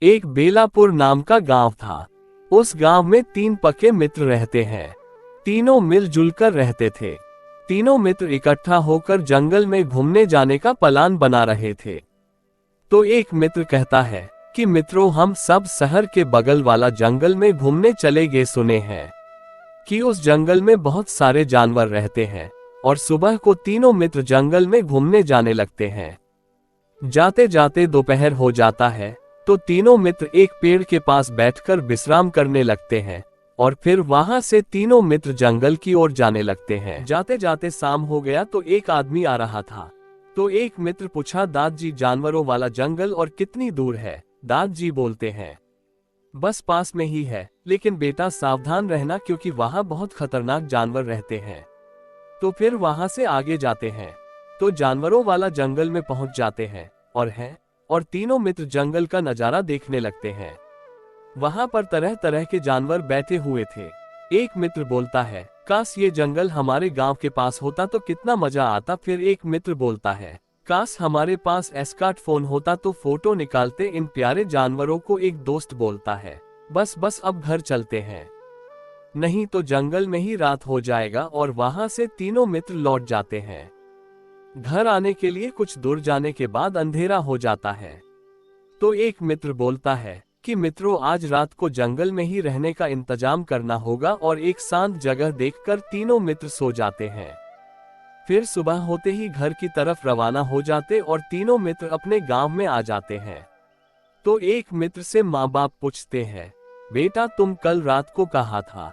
एक बेलापुर नाम का गांव था। उस गांव में 3 पक्के मित्र रहते हैं। तीनों मिलजुल कर रहते थे। तीनों मित्र इकट्ठा होकर जंगल में घूमने जाने का प्लान बना रहे थे। तो एक मित्र कहता है कि मित्रों, हम सब शहर के बगल वाला जंगल में घूमने चले गए। सुने हैं कि उस जंगल में बहुत सारे जानवर रहते हैं। और सुबह को तीनों मित्र जंगल में घूमने जाने लगते हैं। जाते जाते दोपहर हो जाता है तो तीनों मित्र एक पेड़ के पास बैठकर विश्राम करने लगते हैं। और फिर वहां से तीनों मित्र जंगल की ओर जाने लगते हैं। जाते जाते शाम हो गया तो एक आदमी आ रहा था। तो एक मित्र पूछा, दादाजी, जानवरों वाला जंगल और कितनी दूर है? दादाजी बोलते हैं, बस पास में ही है, लेकिन बेटा सावधान रहना क्योंकि वहां बहुत खतरनाक जानवर रहते हैं। तो फिर वहां से आगे जाते हैं तो जानवरों वाला जंगल में पहुंच जाते हैं। और तीनों मित्र जंगल का नजारा देखने लगते हैं। वहां पर तरह तरह के जानवर बैठे हुए थे। एक मित्र बोलता है, काश ये जंगल हमारे गांव के पास होता तो कितना मजा आता। फिर एक मित्र बोलता है, काश हमारे पास स्मार्टफोन होता तो फोटो निकालते इन प्यारे जानवरों को। एक दोस्त बोलता है, बस अब घर चलते हैं, नहीं तो जंगल में ही रात हो जाएगा। और वहां से तीनों मित्र लौट जाते हैं। घर आने के लिए कुछ दूर जाने के बाद अंधेरा हो जाता है। तो एक मित्र बोलता है कि मित्रों, आज रात को जंगल में ही रहने का इंतजाम करना होगा। और एक शांत जगह देखकर तीनों मित्र सो जाते हैं। फिर सुबह होते ही घर की तरफ रवाना हो जाते और तीनों मित्र अपने गांव में आ जाते हैं। तो एक मित्र से माँ बाप पूछते हैं, बेटा तुम कल रात को कहाँ था?